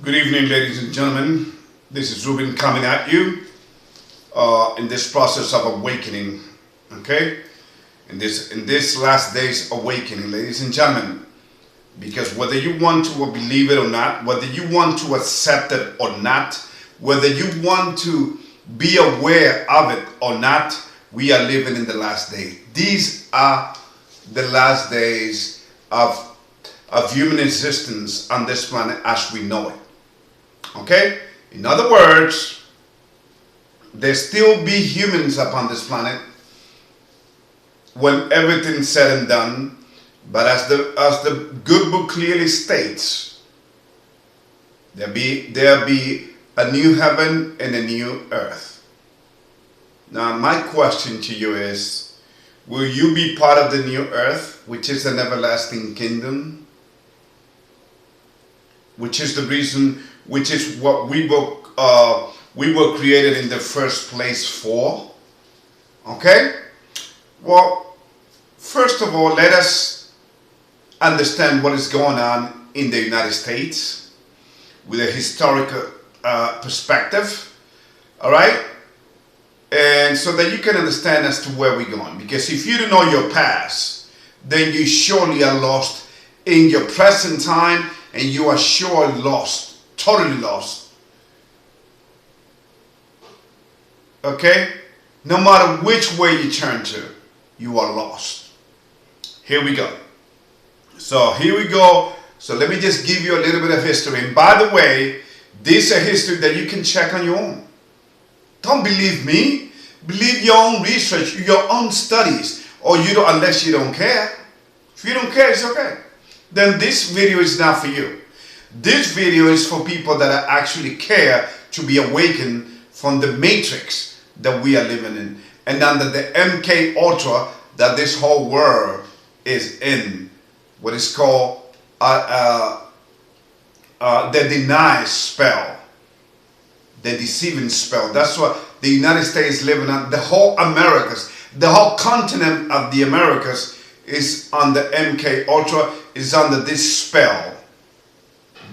Good evening, ladies and gentlemen. This is Ruben coming at you in this process of awakening. Okay, in this last day's awakening, ladies and gentlemen. Because whether you want to believe it or not, whether you want to accept it or not, whether you want to be aware of it or not, we are living in the last day. These are the last days of human existence on this planet as we know it. Okay? In other words, there still be humans upon this planet when everything's said and done, but as the good book clearly states, there be a new heaven and a new earth. Now my question to you is, will you be part of the new earth, which is an everlasting kingdom? Which is the reason, which is what we were created in the first place for. Okay? Well, first of all, let us understand what is going on in the United States with a historical perspective. All right? And so that you can understand as to where we're going. Because if you don't know your past, then you surely are lost in your present time, and you are sure lost, totally lost. Okay? No matter which way you turn to, you are lost. Here we go. So here we go. So let me just give you a little bit of history. And by the way, this is a history that you can check on your own. Don't believe me. Believe your own research, your own studies, or you don't, unless you don't care. If you don't care, it's okay. Then this video is not for you. This video is for people that actually care to be awakened from the matrix that we are living in, and under the MK Ultra that this whole world is in, what is called the denied spell, the deceiving spell. That's what the United States living on. The whole Americas, the whole continent of the Americas is under MK Ultra, is under this spell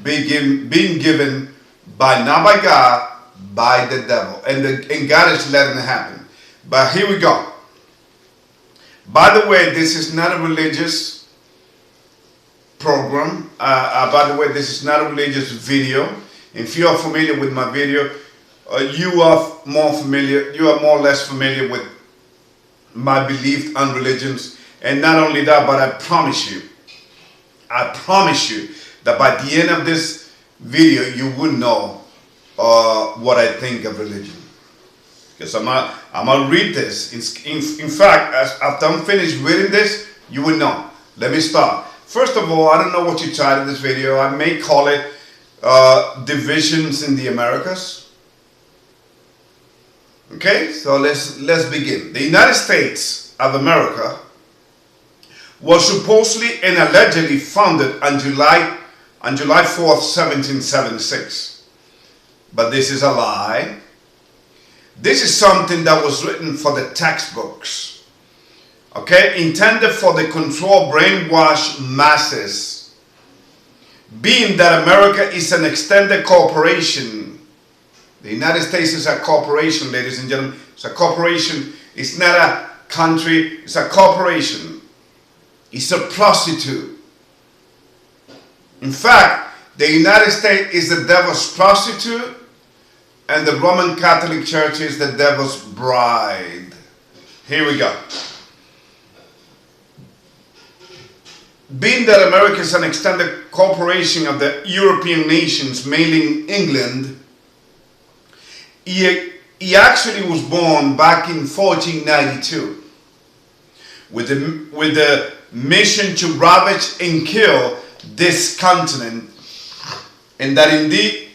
being given by, not by God, by the devil. And God is letting it happen. But here we go. By the way, this is not a religious program. By the way, this is not a religious video. If you are familiar with my video, you are more or less familiar with my belief on religions. And not only that, but I promise you that by the end of this video, you will know what I think of religion. Because I'm gonna read this. In fact, after I'm finished reading this, you will know. Let me start. First of all, I don't know what you titled this video. I may call it Divisions in the Americas. Okay, so let's begin. The United States of America was supposedly and allegedly founded on July 4th, 1776. But this is a lie. This is something that was written for the textbooks. Okay, intended for the controlled brainwashed masses. Being that America is an extended corporation. The United States is a corporation, ladies and gentlemen. It's a corporation. It's not a country. It's a corporation. It's a prostitute. In fact, the United States is the devil's prostitute, and the Roman Catholic Church is the devil's bride. Here we go. Being that America is an extended corporation of the European nations, mainly in England, he actually was born back in 1492 with the mission to ravage and kill this continent, and that indeed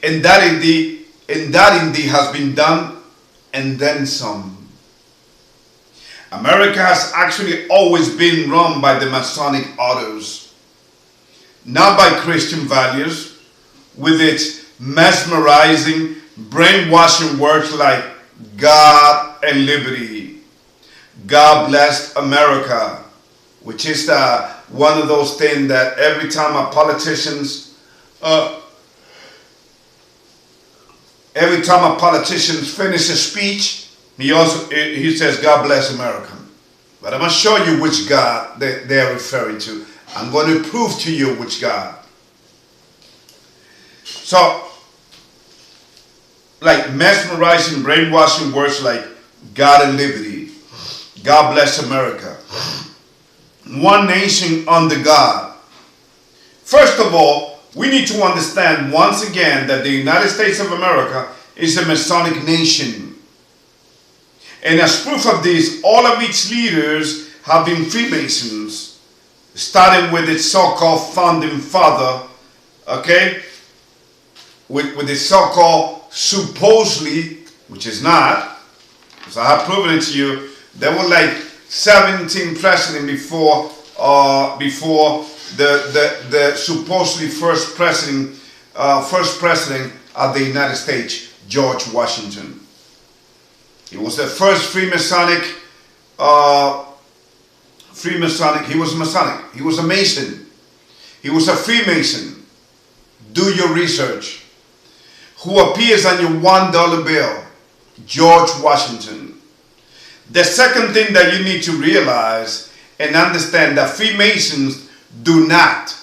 has been done, and then some. America has actually always been run by the Masonic orders, not by Christian values, with its mesmerizing, brainwashing words like God and liberty, God bless America, which is one of those things that every time our politicians Every time a politician finishes a speech, he says, God bless America. But I'm going to show you which God they're referring to. I'm going to prove to you which God. So, like mesmerizing, brainwashing words like God and liberty, God bless America, one nation under God. First of all, we need to understand once again that the United States of America is a Masonic nation. And as proof of this, all of its leaders have been Freemasons, starting with its so-called founding father, okay, with its so-called supposedly, which is not, because I have proven it to you, there were like 17 presidents before the supposedly first president of the United States, George Washington. He was the first Freemasonic. He was Masonic. He was a Mason. He was a Freemason. Do your research. Who appears on your $1 bill? George Washington. The second thing that you need to realize and understand that Freemasons do not,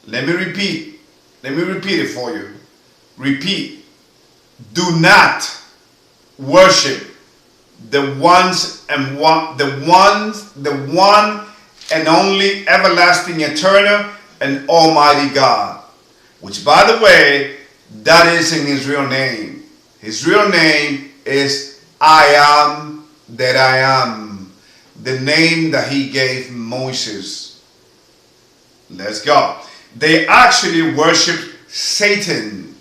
let me repeat it for you. Repeat. Do not worship the one and only everlasting, eternal, and almighty God. Which, by the way, that is in his real name. His real name is I am that I am. The name that he gave Moses. Let's go. They actually worship Satan.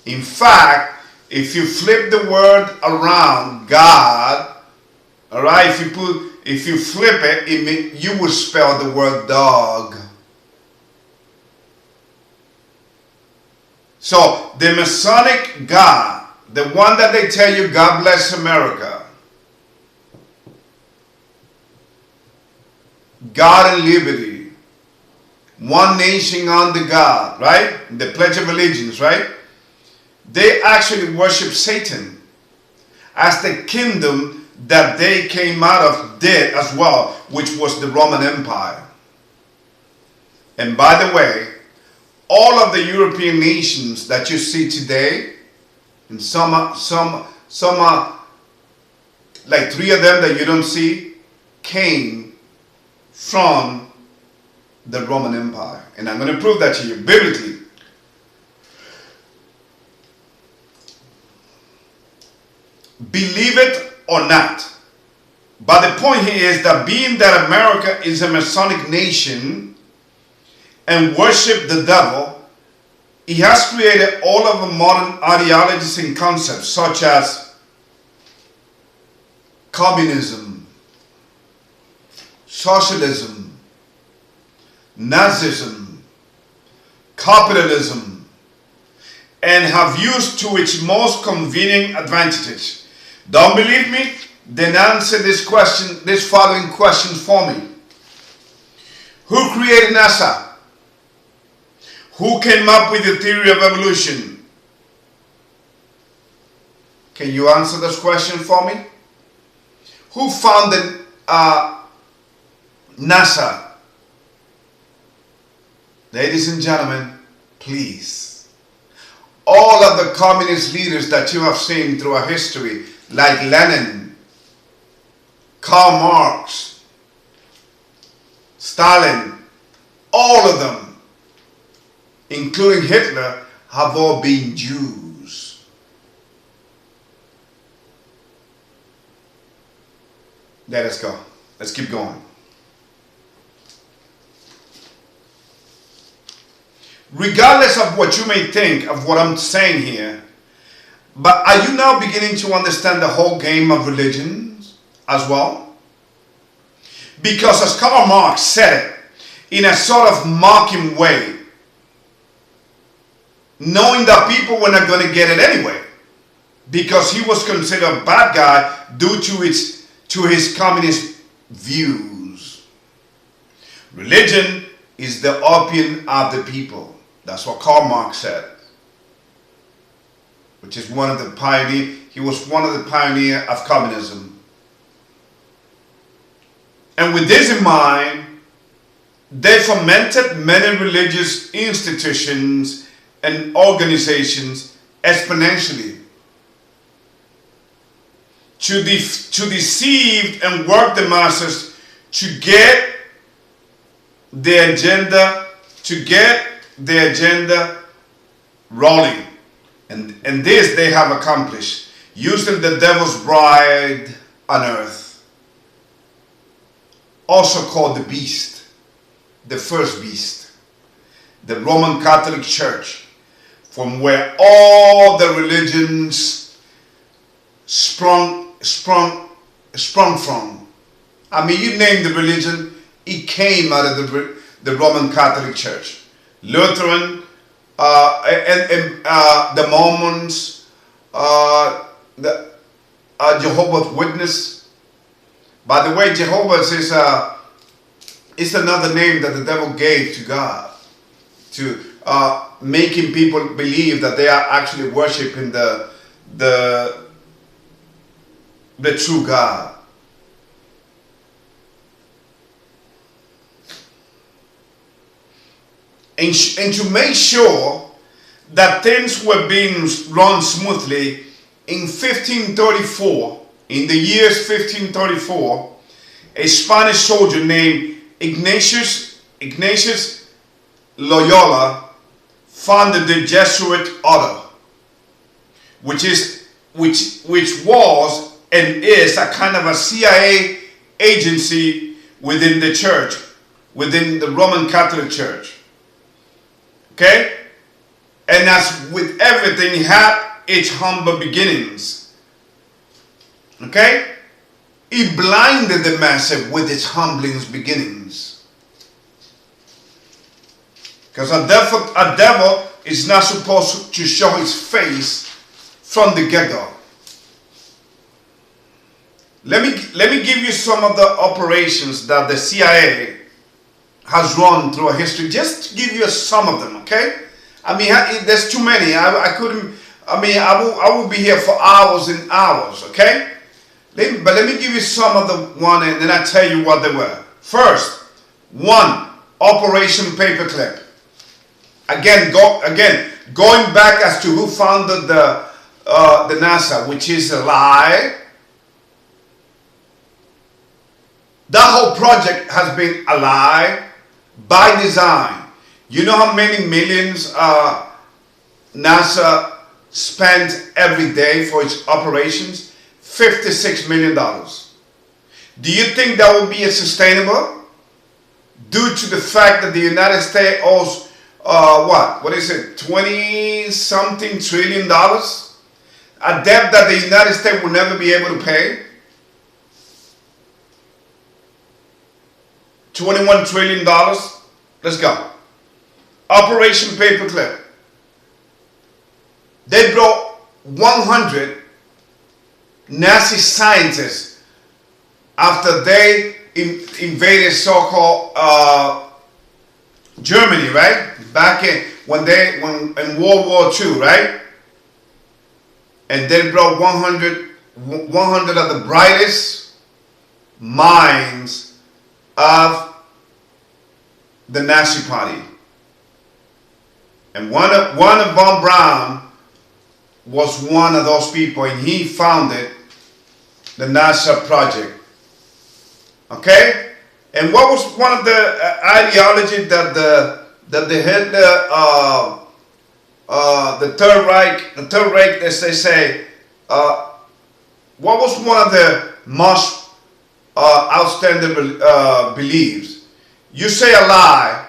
In fact, if you flip the word around, God, all right, if you flip it, you will spell the word dog. So the Masonic God, the one that they tell you, God bless America, God and liberty, one nation under God, right? The Pledge of Allegiance, right? They actually worship Satan as the kingdom that they came out of did as well, which was the Roman Empire. And by the way, all of the European nations that you see today, and some like 3 of them that you don't see, came from the Roman Empire. And I'm going to prove that to you biblically. Believe it or not. But the point here is that being that America is a Masonic nation and worship the devil, he has created all of the modern ideologies and concepts such as communism, socialism, Nazism, capitalism, and have used to its most convenient advantages. Don't believe me? Then answer this following question for me. Who created NASA? Who came up with the theory of evolution? Can you answer this question for me? Who founded NASA? Ladies and gentlemen, please. All of the communist leaders that you have seen throughout history, like Lenin, Karl Marx, Stalin, all of them, including Hitler, have all been Jews. Let us go. Let's keep going. Regardless of what you may think of what I'm saying here, but are you now beginning to understand the whole game of religions as well? Because as Karl Marx said it, in a sort of mocking way, knowing that people were not going to get it anyway, because he was considered a bad guy due to his communist views. Religion is the opium of the people. That's what Karl Marx said. which is one of the pioneer. He was one of the pioneers of communism. And with this in mind, they fomented many religious institutions and organizations exponentially to deceive and work the masses to get their agenda rolling. And this they have accomplished using the devil's bride on earth, also called the beast, the first beast, the Roman Catholic Church, from where all the religions sprung from. I mean, you name the religion, it came out of the Roman Catholic Church. Lutheran, the Mormons, the Jehovah's Witness. By the way, Jehovah's is another name that the devil gave to God, to making people believe that they are actually worshiping the true God. And to make sure that things were being run smoothly, in 1534, in the years 1534, a Spanish soldier named Ignatius Loyola founded the Jesuit order, which was and is a kind of a CIA agency within the church, within the Roman Catholic Church. Okay? And as with everything, it had its humble beginnings. Okay? It blinded the masses with its humbling beginnings. Because a devil is not supposed to show his face from the get-go. Let me give you some of the operations that the CIA has run through history, just to give you some of them, okay? I mean, there's too many. I will be here for hours and hours, okay? But let me give you some of the one, and then I tell you what they were. First, one, Operation Paperclip. Again, going back as to who founded the NASA, which is a lie. That whole project has been a lie by design. You know how many millions NASA spent every day for its operations? $56 million. Do you think that will be sustainable? Due to the fact that the United States owes, what is it, 20-something trillion dollars? A debt that the United States will never be able to pay? $21 trillion. Let's go. Operation Paperclip. They brought 100 Nazi scientists after they invaded so-called Germany, right? Back in in World War II, right? And they brought 100 of the brightest minds of the Nazi Party. And one of von Braun was one of those people, and he founded the NASA project. Okay? And what was one of the ideology that the Hitler, the Third Reich, as they say, what was one of the most outstanding beliefs? You say a lie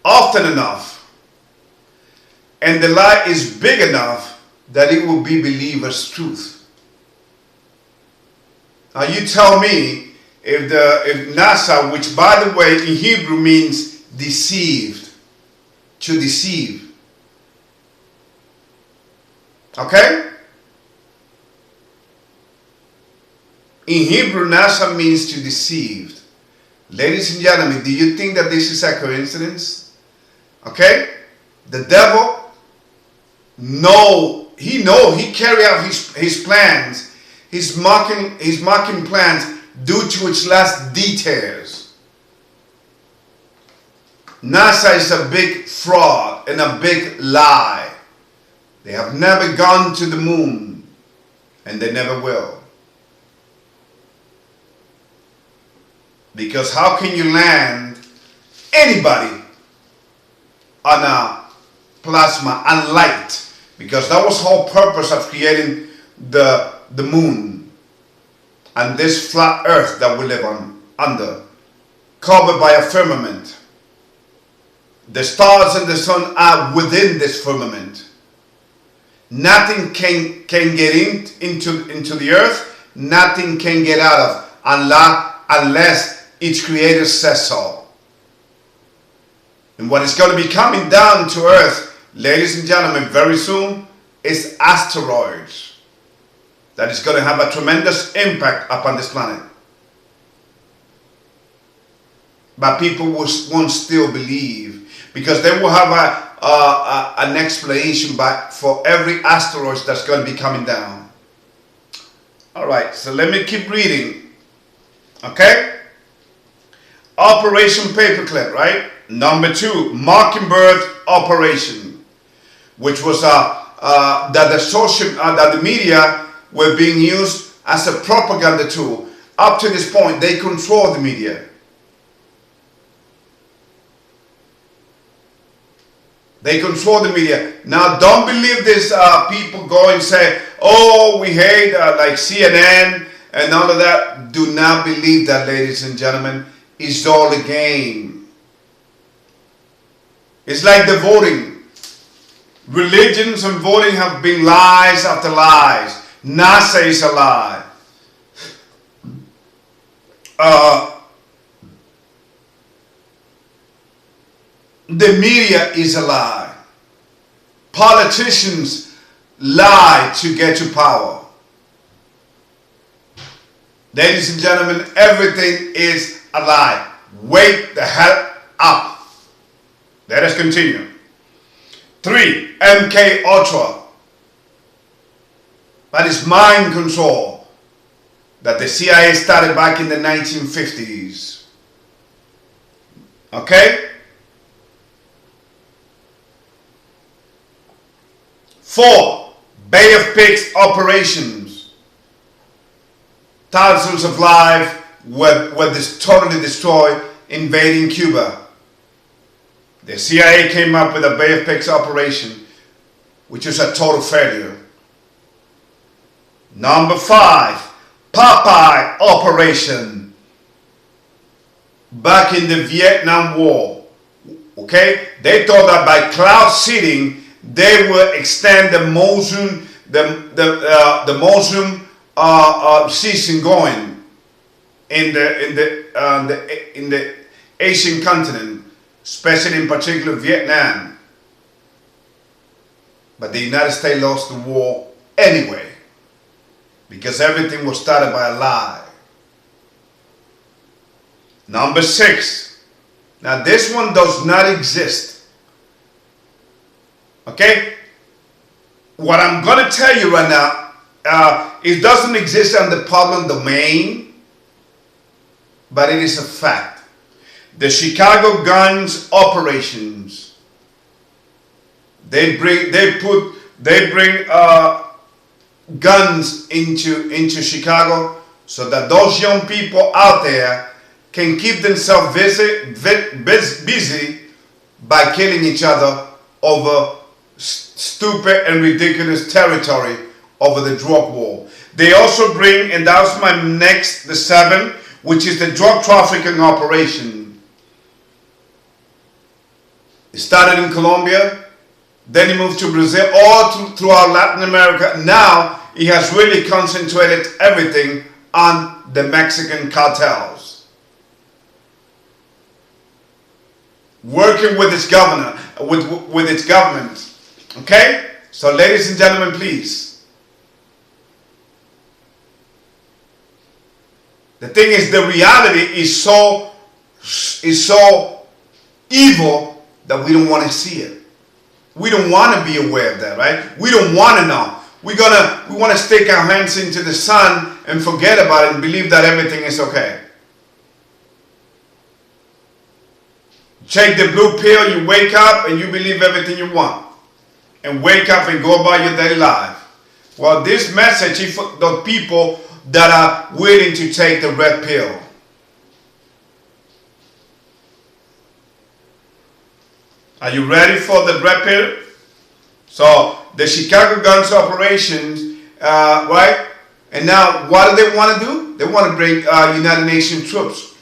often enough, and the lie is big enough that it will be believed as truth. Now you tell me if NASA, which by the way in Hebrew means deceived, to deceive. Okay? In Hebrew, NASA means to deceive. Ladies and gentlemen, do you think that this is a coincidence? Okay? The devil, he carry out his plans, his mocking plans due to its last details. NASA is a big fraud and a big lie. They have never gone to the moon, and they never will. Because how can you land anybody on a plasma and light? Because that was the whole purpose of creating the moon and this flat earth that we live under, covered by a firmament. The stars and the sun are within this firmament. Nothing can get into the earth. Nothing can get out of unless its creator says so. And what is going to be coming down to earth, ladies and gentlemen, very soon, is asteroids. That is going to have a tremendous impact upon this planet. But people won't still believe, because they will have an explanation for every asteroid that's going to be coming down. All right, so let me keep reading. Okay? Operation Paperclip, right? Number 2, Mockingbird Operation, which was that the media were being used as a propaganda tool. Up to this point, they control the media. They control the media. Now, don't believe this. People go and say, "Oh, we hate like CNN and all of that." Do not believe that, ladies and gentlemen. It's all a game. It's like the voting. Religions and voting have been lies after lies. NASA is a lie. The media is a lie. Politicians lie to get to power. Ladies and gentlemen, everything is a lie. Wake the hell up. Let us continue. 3, MK Ultra. That is mind control that the CIA started back in the 1950s. Okay? 4, Bay of Pigs operations. Thousands of lives were totally destroyed invading Cuba. The CIA came up with a Bay of Pigs operation, which was a total failure. Number 5, Popeye operation. Back in the Vietnam War. Okay? They thought that by cloud seeding, they will extend the monsoon season going in the Asian continent, especially in particular Vietnam. But the United States lost the war anyway, because everything was started by a lie. Number 6. Now this one does not exist. Okay? What I'm going to tell you right now, it doesn't exist on the public domain, but it is a fact. The Chicago guns operations. They bring guns into Chicago so that those young people out there can keep themselves busy by killing each other over stupid and ridiculous territory over the drug war. They also bring, and that was my next, the 7, which is the drug trafficking operation. It started in Colombia, then it moved to Brazil, all throughout Latin America. Now it has really concentrated everything on the Mexican cartels. Working with its governor, with its government. Okay? So ladies and gentlemen, please. The thing is, the reality is so evil that we don't want to see it. We don't want to be aware of that, right? We don't want to know. We want to stick our hands into the sun and forget about it and believe that everything is okay. Take the blue pill, you wake up and you believe everything you want. And wake up and go about your daily life. Well, this message is for the people that are willing to take the red pill. Are you ready for the red pill? So, the Chicago Guns operations, right? And now, what do they want to do? They want to bring United Nations troops.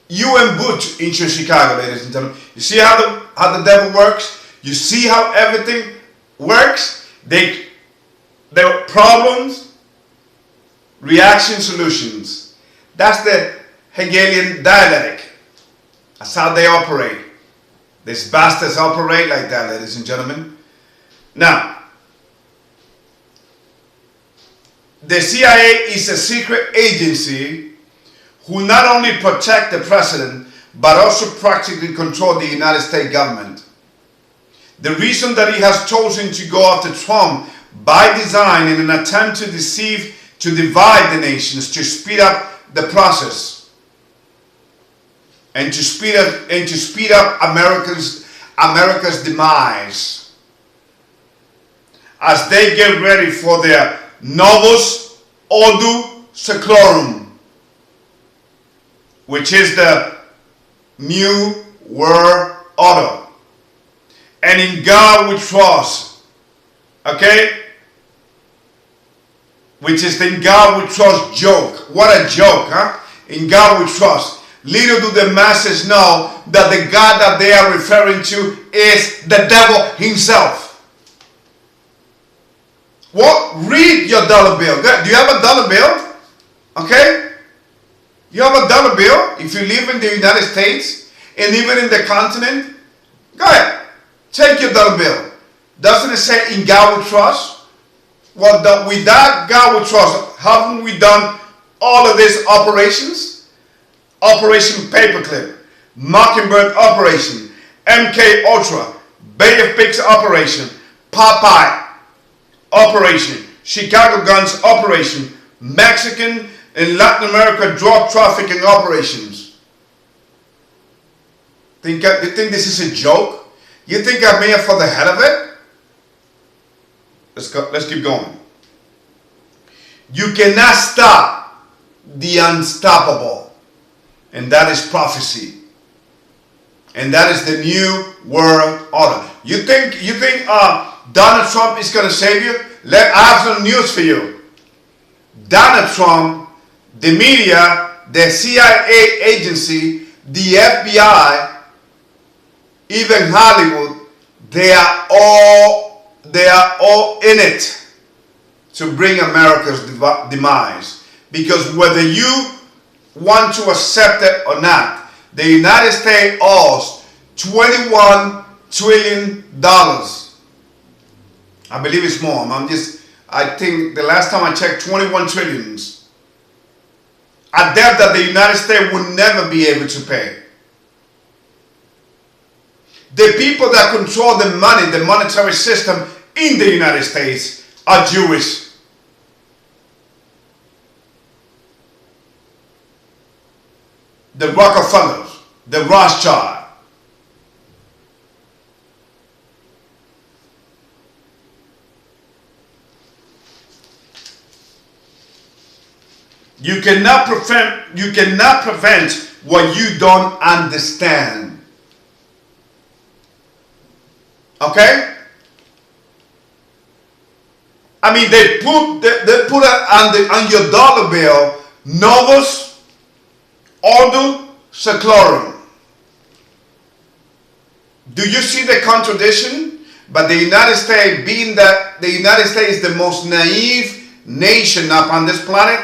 UN boots into Chicago, ladies and gentlemen. You see how the devil works? You see how everything works? There are problems, reaction, solutions. That's the Hegelian dialectic. That's how they operate. These bastards operate like that, ladies and gentlemen. Now, the CIA is a secret agency who not only protect the president, but also practically control the United States government. The reason that he has chosen to go after Trump by design in an attempt to divide the nations, to speed up the process, and to speed up America's demise, as they get ready for their Novus Ordo Seclorum, which is the New World Order. And in God we trust. Okay? Which is the in God we trust joke. What a joke, huh? In God we trust. Little do the masses know that the God that they are referring to is the devil himself. What? Read your dollar bill. Do you have a dollar bill? Okay? You have a dollar bill if you live in the United States and even in the continent. Go ahead. Take your dollar bill. Doesn't it say in God we trust? Well, with that God we trust, haven't we done all of these operations? Operation Paperclip, Mockingbird Operation, MK Ultra, Bay of Pigs Operation, Popeye Operation, Chicago Guns Operation, Mexican and Latin America drug trafficking operations. You think this is a joke? You think I'm here for the hell of it? Let's keep going. You cannot stop the unstoppable. And that is prophecy. And that is the new world order. You think Donald Trump is going to save you? I have some news for you. Donald Trump, the media, the CIA agency, the FBI, even Hollywood, they are all in it to bring America's demise. Because whether you want to accept it or not, the United States owes $21 trillion. I believe it's more. I think the last time I checked, 21 trillions. A debt that the United States will never be able to pay. The people that control the money, the monetary system in the United States are Jewish. The Rockefellers, the Rothschild. You cannot prevent what you don't understand. Okay? I mean, they put on your dollar bill, Novus Ordo Seclorum. Do you see the contradiction? But the United States, being that the United States is the most naive nation upon this planet,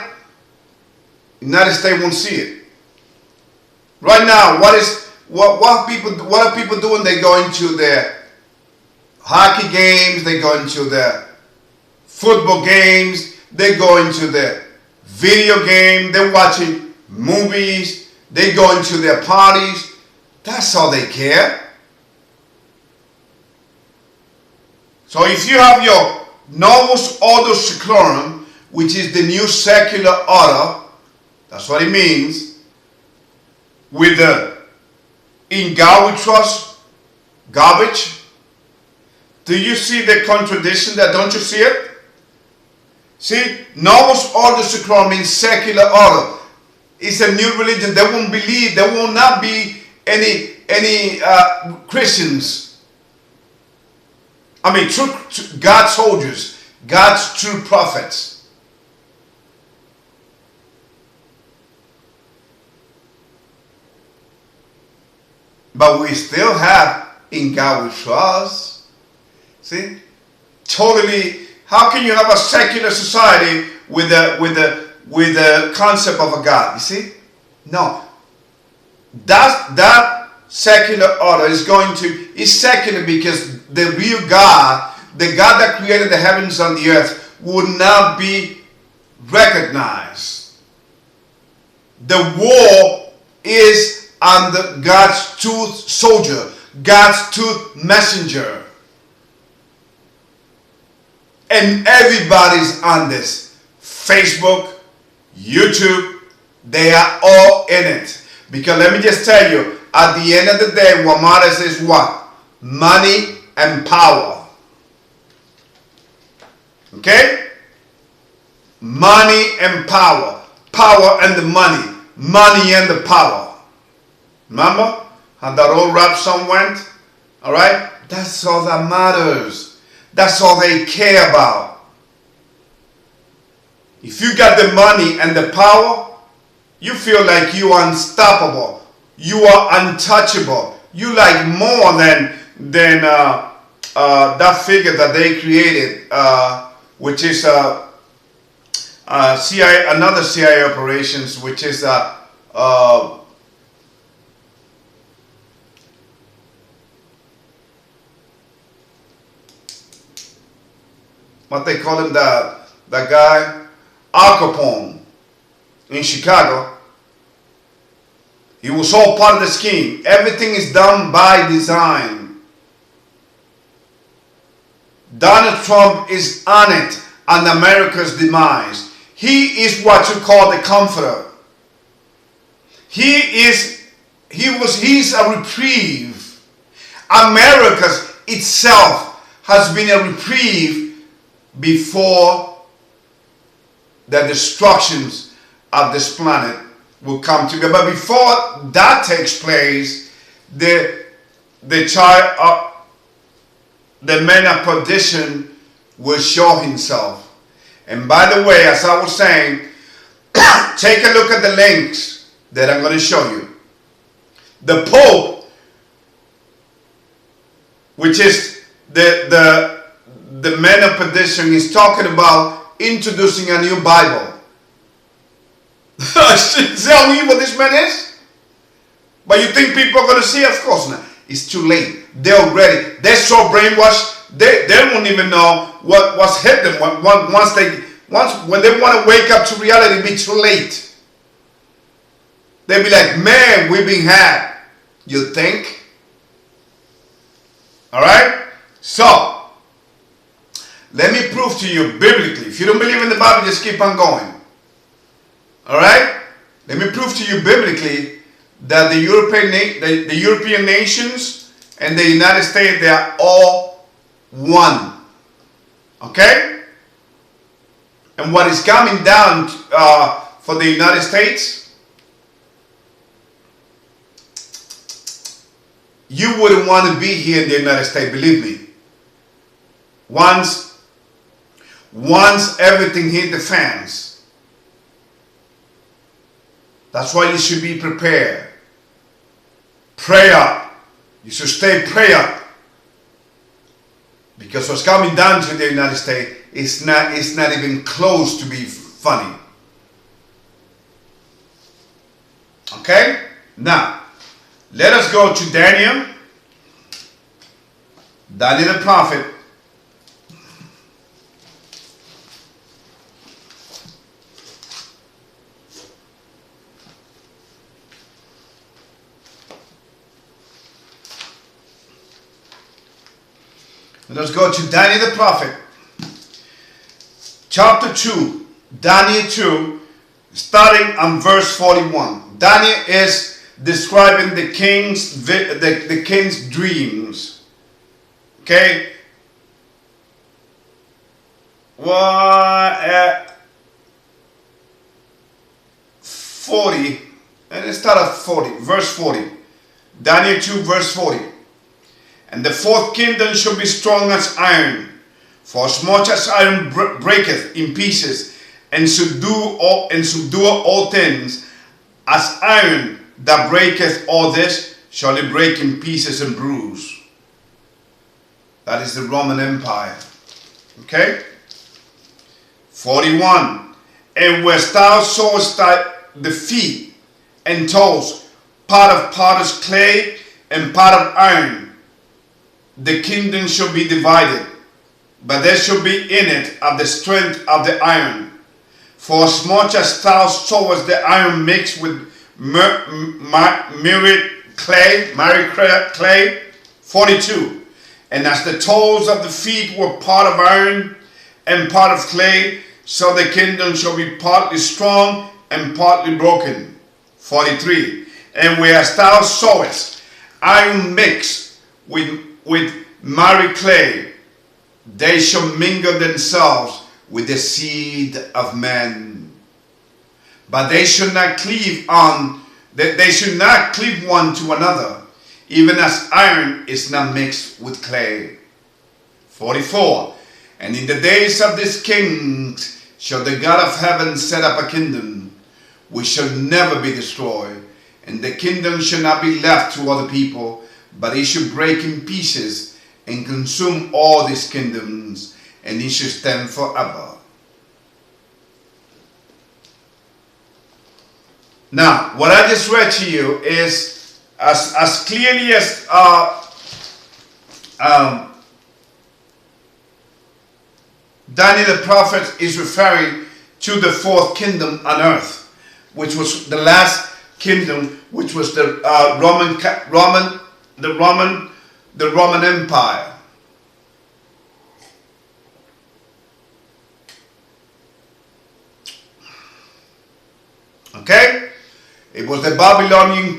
the United States won't see it. Right now, what are people doing? They go into their hockey games, they go into their football games, they go into their video game, they're watching movies, they go into their parties. That's all they care. So if you have your Novus Ordo Seclorum, which is the new secular order, that's what it means, with the in God we trust garbage. Do you see the contradiction there? Don't you see it? See, Novus Ordo Seclorum means secular order. It's a new religion. They won't believe, there will not be any Christians. I mean, true God's soldiers, God's true prophets. But we still have in God we trust. See? Totally. How can you have a secular society with the concept of a God? You see? No. That secular order is secular because the real God, the God that created the heavens and the earth, would not be recognized. The war is under God's tooth soldier, God's tooth messenger. And everybody's on this. Facebook, YouTube, they are all in it. Because let me just tell you, at the end of the day, what matters is what? Money and power. Okay? Money and power. Power and the money. Money and the power. Remember how that old rap song went? Alright? That's all that matters. That's all they care about. If you got the money and the power, you feel like you are unstoppable. You are untouchable. You like more than that figure that they created, which is CIA, another CIA operations, which is what they call him, that guy, Al Capone in Chicago. He was all part of the scheme. Everything is done by design. Donald Trump is on it, on America's demise. He is what you call the comforter. He's a reprieve. America itself has been a reprieve before the destructions of this planet will come together. But before that takes place, the man of perdition will show himself. And by the way, as I was saying, take a look at the links that I'm going to show you. The Pope, which is the man of perdition, is talking about introducing a new Bible. Tell me what this man is? But you think people are going to see it? Of course not. It's too late. They're so brainwashed, they won't even know what's hit them. When they want to wake up to reality, it'll be too late. They'll be like, man, we've been had. You think? Alright? So, let me prove to you biblically. If you don't believe in the Bible, just keep on going. Alright? Let me prove to you biblically that the European nations and the United States, they are all one. Okay? And what is coming down for the United States, you wouldn't want to be here in the United States, believe me. Once everything hit the fans. That's why you should be prepared. Pray up. You should stay pray up. Because what's coming down to the United States is not even close to be funny. Okay? Now, let us go to Daniel. Daniel the prophet. Let us go to Daniel the prophet, chapter 2, Daniel 2, starting on verse 41. Daniel is describing the king's dreams. Okay? 40, and let's start at 40, verse 40. Daniel 2, verse 40. And the fourth kingdom shall be strong as iron, for as much as iron breaketh in pieces, and subdue all things, as iron that breaketh all this, shall it break in pieces and bruise. That is the Roman Empire. Okay? 41. And where thou sawest the feet and toes, part of potter's clay and part of iron, the kingdom shall be divided, but there shall be in it of the strength of the iron. For as much as thou sawest the iron mixed with married clay. 42. And as the toes of the feet were part of iron and part of clay, so the kingdom shall be partly strong and partly broken. 43. And whereas thou sawest iron mixed with married clay, they shall mingle themselves with the seed of men. But they should not cleave one to another, even as iron is not mixed with clay. 44. And in the days of this king shall the God of heaven set up a kingdom which shall never be destroyed, and the kingdom shall not be left to other people, but it shall break in pieces and consume all these kingdoms, and it shall stand forever. Now, what I just read to you is as clearly as Daniel the prophet is referring to the fourth kingdom on earth, which was the last kingdom, which was the Roman Empire. Okay, it was the Babylonian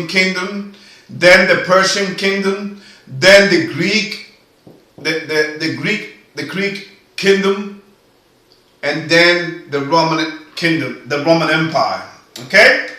kingdom, then the Persian kingdom, then the Greek kingdom, and then the Roman kingdom, the Roman Empire. Okay?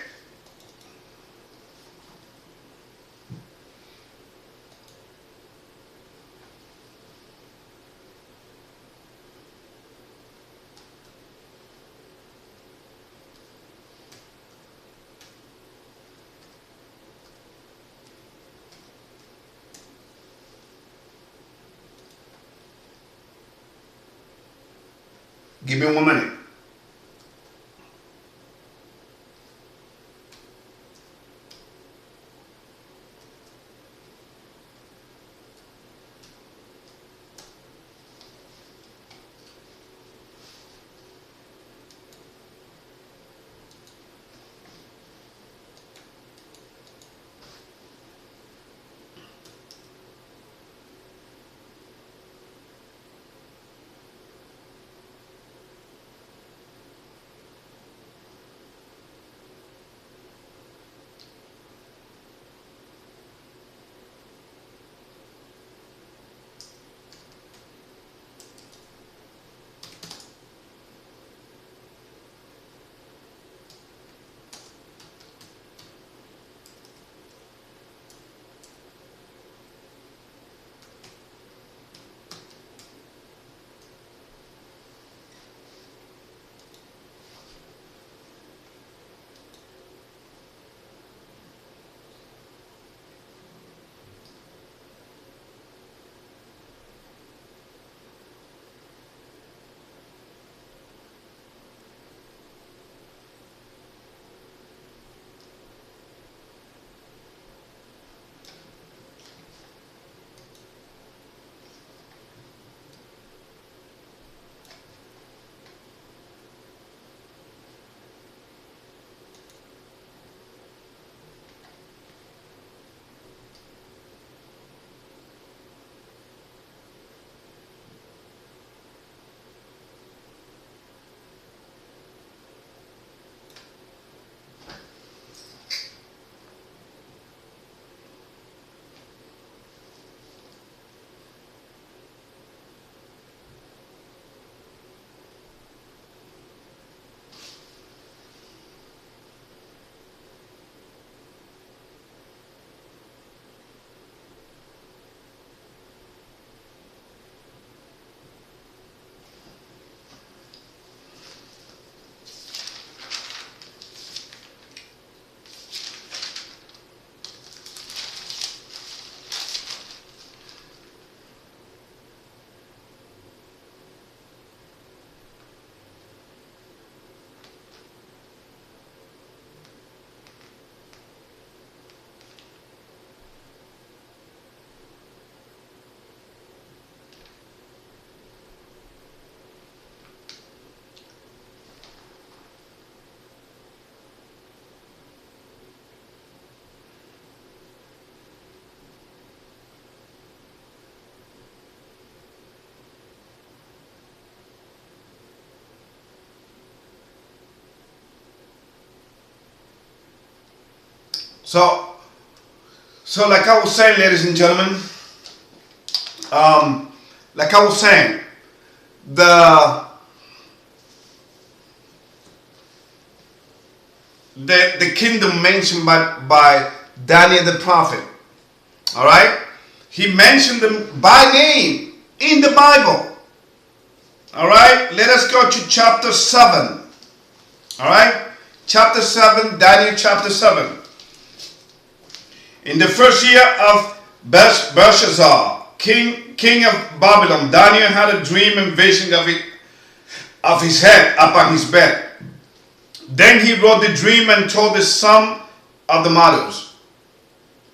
Give me 1 minute. So like I was saying, ladies and gentlemen, like I was saying, the kingdom mentioned by Daniel the prophet, all right? He mentioned them by name in the Bible, all right? Let us go to chapter 7, all right? Chapter 7, Daniel chapter 7. In the first year of Belshazzar, king of Babylon, Daniel had a dream and vision of his head upon his bed. Then he wrote the dream and told the sum of the matters.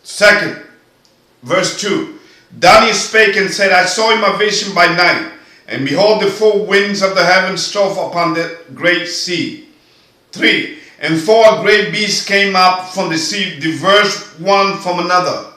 Second, verse 2. Daniel spake and said, I saw in my vision by night, and behold, the four winds of the heaven strove upon the great sea. 3. And four great beasts came up from the sea, diverse one from another.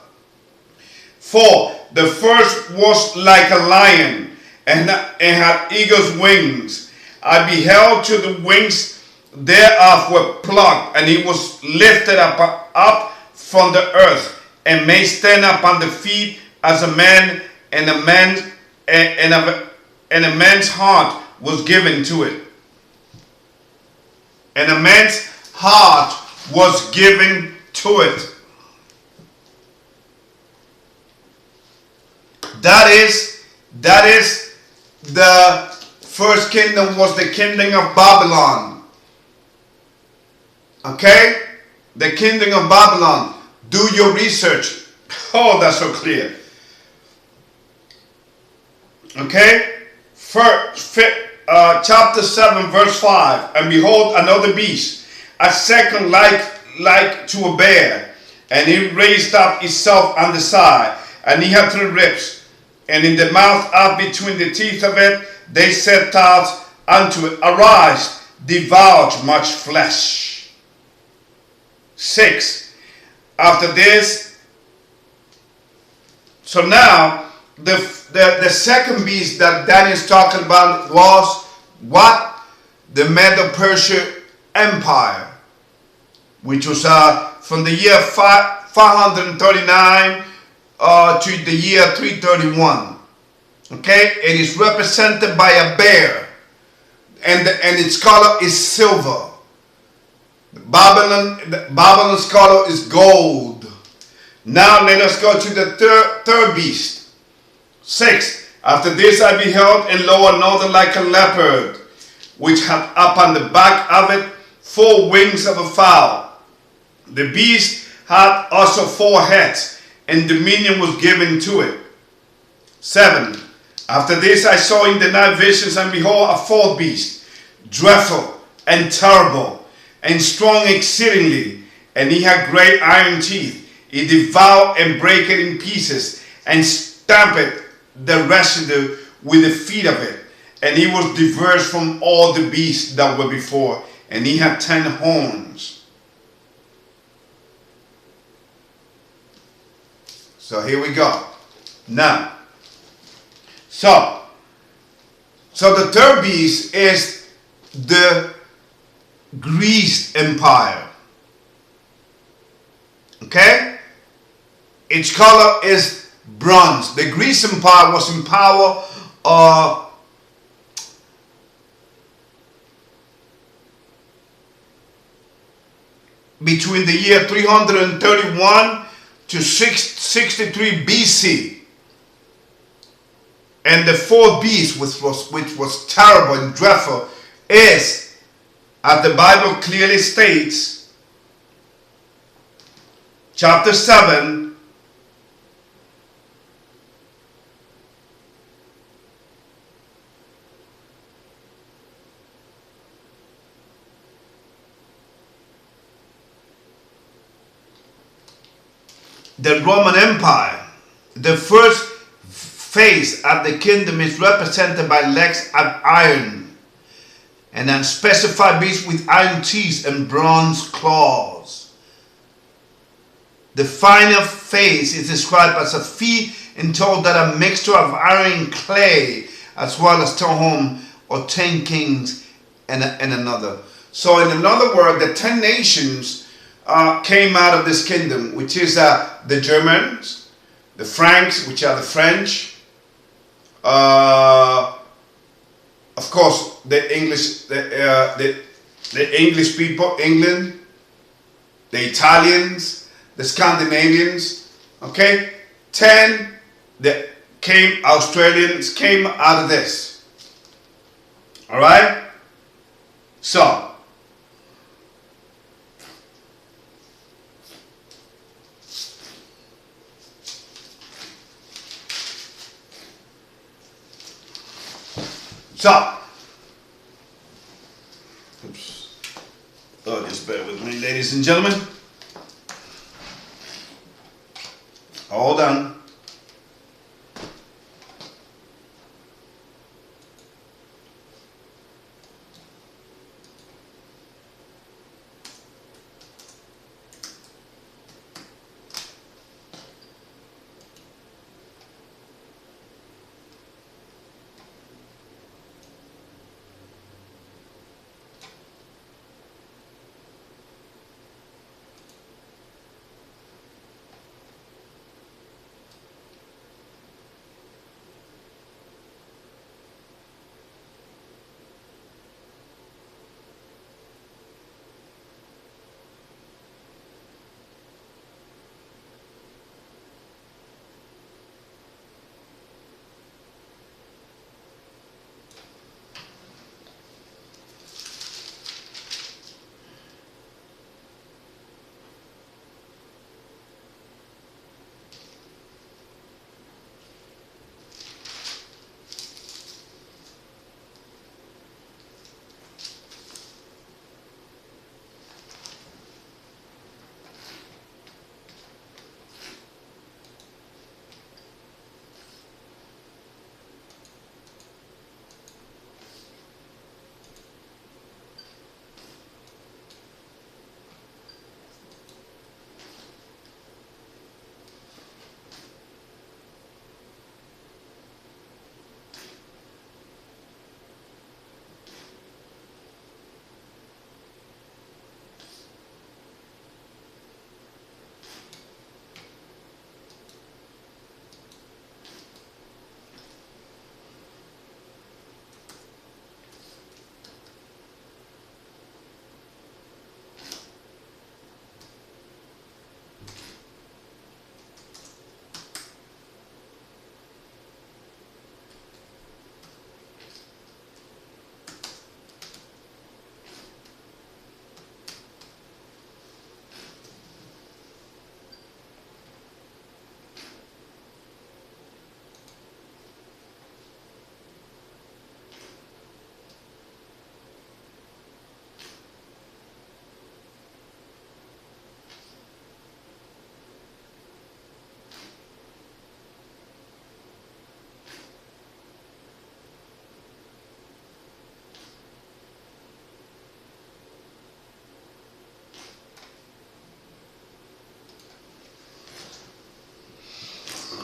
4. The first was like a lion, and had eagle's wings. I beheld till the wings thereof were plucked, and he was lifted up from the earth, and may stand upon the feet as a man, and a man's heart was given to it. And a man's heart was given to it. That is the first kingdom, was the kingdom of Babylon. Okay? The kingdom of Babylon. Do your research. Oh, that's so clear. Okay? Chapter 7, verse 5. And behold, another beast, a second like to a bear, and it raised up itself on the side, and he had 3 ribs, and in the mouth up between the teeth of it, they set out unto it, arise, devour much flesh. 6. After this, so now the second beast that Daniel's talking about was what? The Medo-Persia Empire, which was from the year 539 to the year 331. Okay, it is represented by a bear, and its color is silver. Babylon's color is gold. Now let us go to the third beast. 6. After this I beheld, and lo, another like a leopard, which had upon the back of it 4 wings of a fowl. The beast had also 4 heads, and dominion was given to it. 7. After this I saw in the night visions, and behold, a 4th beast, dreadful and terrible, and strong exceedingly, and he had great iron teeth. He devoured and brake it in pieces, and stamped the residue with the feet of it. And he was diverse from all the beasts that were before, and he had 10 horns. So here we go. Now, so the third beast is the Greece Empire. Okay? Its color is bronze. The Greece Empire was in power between the year 331 to 663 BC. And the 4th beast, which was terrible and dreadful, is, as the Bible clearly states, chapter 7, the Roman Empire. The first phase of the kingdom is represented by legs of iron, an unspecified beast with iron teeth and bronze claws. The final phase is described as a feat and told that a mixture of iron and clay, as well as 10 home or 10 kings and another. So in another word, the 10 nations came out of this kingdom, which is the Germans, the Franks, which are the French, of course the English, the English people, England, the Italians, the Scandinavians. Okay, 10 that came, Australians came out of this. All right, so. Oops. Oh, just bear with me, ladies and gentlemen. Hold on.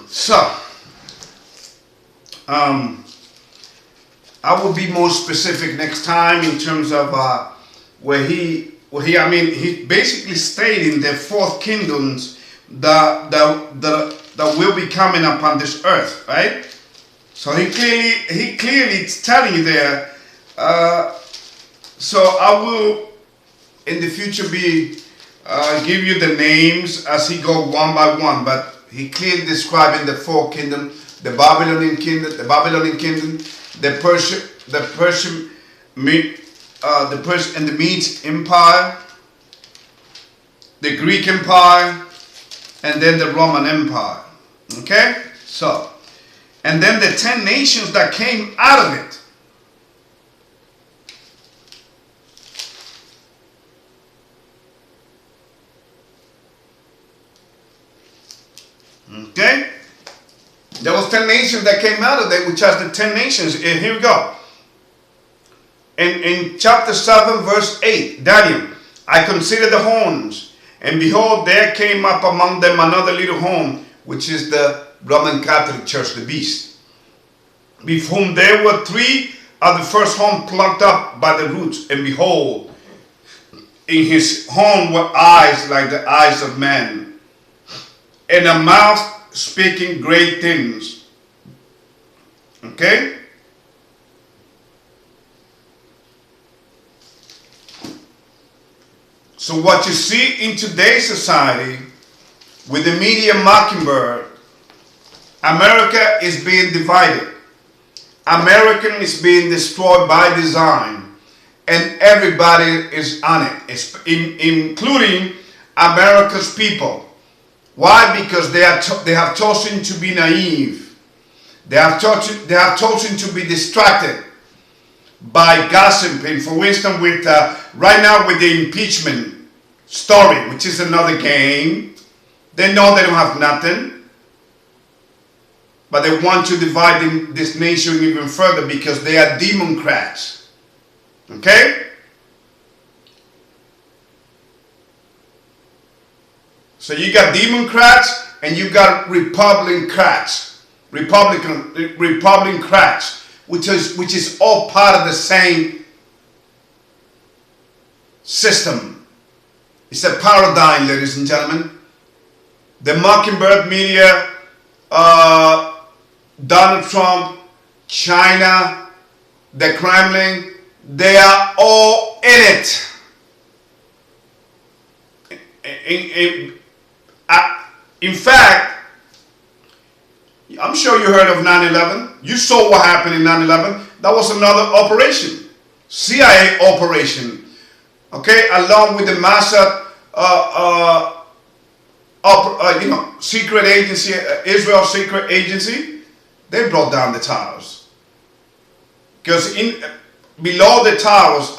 So, I will be more specific next time in terms of where he basically stating the fourth kingdoms that will be coming upon this earth, right? So he clearly is telling you there. So I will in the future be give you the names as he go one by one, but he clearly describing the four kingdom: the Babylonian kingdom, the Persian and the Medes Empire, the Greek Empire, and then the Roman Empire. Okay, so, and then the 10 nations that came out of it. Okay, there was 10 nations that came out of it, which are the 10 nations. And here we go. In chapter 7, verse 8, Daniel, I considered the horns, and behold, there came up among them another little horn, which is the Roman Catholic Church, the beast, with whom there were 3 of the first horn plucked up by the roots, and behold, in his horn were eyes like the eyes of men, and a mouth speaking great things. Okay? So what you see in today's society with the media mockingbird, America is being divided. America is being destroyed by design, and everybody is on it, including America's people. Why? Because they have chosen to be naive. They have chosen to be distracted by gossiping. For instance, with right now with the impeachment story, which is another game. They know they don't have nothing, but they want to divide this nation even further because they are Democrats. Okay? So you got Democrats and you got Republicans, which is all part of the same system. It's a paradigm, ladies and gentlemen. The mockingbird media, Donald Trump, China, the Kremlin, they are all in it. In fact, I'm sure you heard of 9/11. You saw what happened in 9/11. That was another operation, CIA operation. Okay, along with the Mossad, secret agency, Israel secret agency, they brought down the towers. Because below the towers,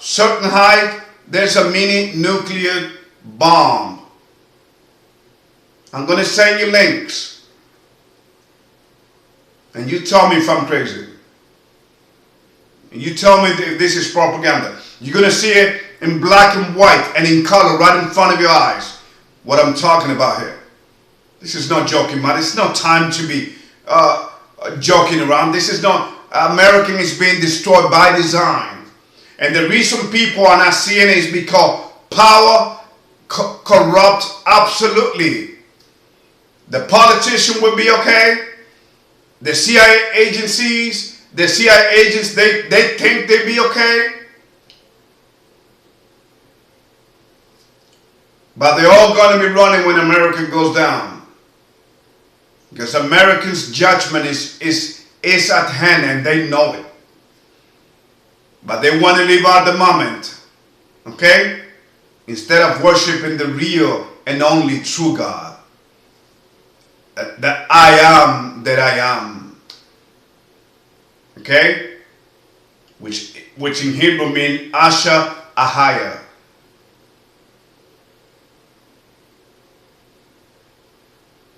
certain height, there's a mini nuclear bomb. I'm going to send you links. And you tell me if I'm crazy. And you tell me if this is propaganda. You're going to see it in black and white and in color right in front of your eyes. What I'm talking about here. This is not joking, man. It's not time to be joking around. This is not... American is being destroyed by design. And the reason people are not seeing it is because power corrupts absolutely. The politician will be okay. The CIA agencies, the CIA agents, they think they'll be okay. But they're all going to be running when America goes down. Because Americans' judgment is at hand and they know it. But they want to live out the moment. Okay? Instead of worshiping the real and only true God. That I am that I am. Okay? Which in Hebrew means Asha Ahaya.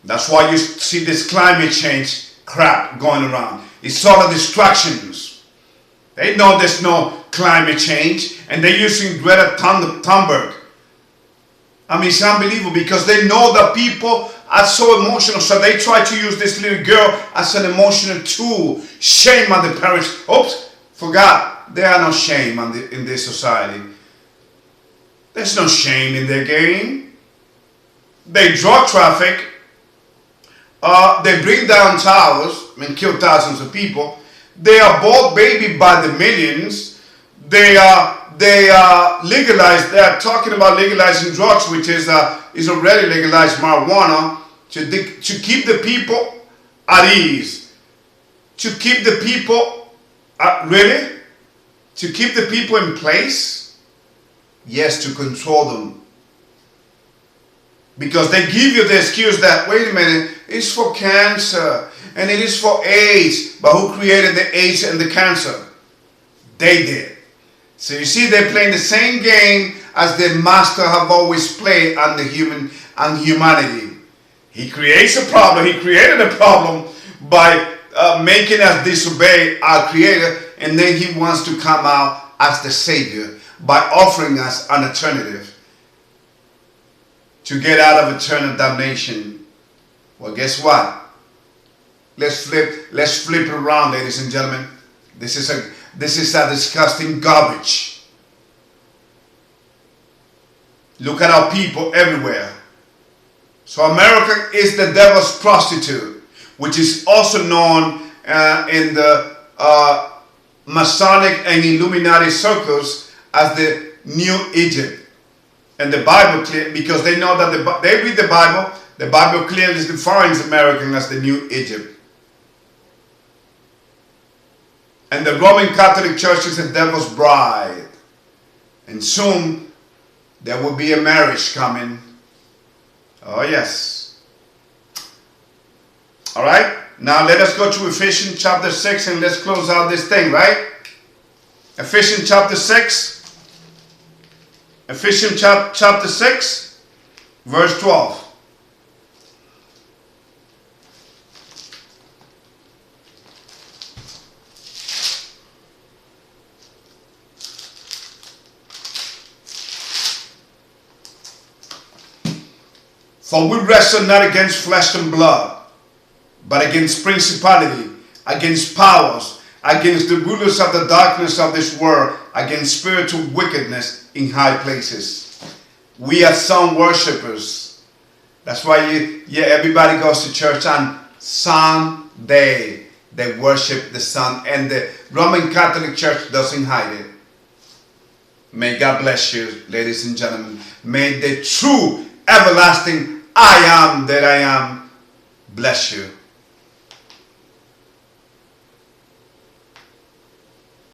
That's why you see this climate change crap going around. It's all of distractions. They know there's no climate change, and they're using Greta Thunberg. I mean, it's unbelievable because they know that people are so emotional, so they try to use this little girl as an emotional tool. Shame on the parents. Oops, forgot. There are no shame in this society. There's no shame in their game. They drug traffic. They bring down towers and kill thousands of people. They are bought baby by the millions. They legalized. They are talking about legalizing drugs, which is already legalized marijuana, to keep the people at ease, to keep the people to keep the people in place. Yes, to control them. Because they give you the excuse that, wait a minute, it's for cancer and it is for AIDS. But who created the AIDS and the cancer? They did. So you see, they're playing the same game as the master have always played on humanity. He creates a problem. He created a problem by making us disobey our Creator, and then he wants to come out as the Savior by offering us an alternative to get out of eternal damnation. Well, guess what? Let's flip it around, ladies and gentlemen. This is a disgusting garbage. Look at our people everywhere. So America is the devil's prostitute, which is also known in the Masonic and Illuminati circles as the New Egypt. And the Bible, because they know that they read the Bible clearly defines America as the New Egypt. And the Roman Catholic Church is the devil's bride. And soon there will be a marriage coming. Oh yes. Alright, now let us go to Ephesians chapter 6 and let's close out this thing, right? Ephesians chapter 6. Ephesians chapter 6, verse 12. For we wrestle not against flesh and blood, but against principality, against powers, against the rulers of the darkness of this world, against spiritual wickedness in high places. We are sun worshippers. That's why everybody goes to church on Sunday. They worship the sun, and the Roman Catholic Church doesn't hide it. May God bless you, ladies and gentlemen. May the true, everlasting I am that I am bless you.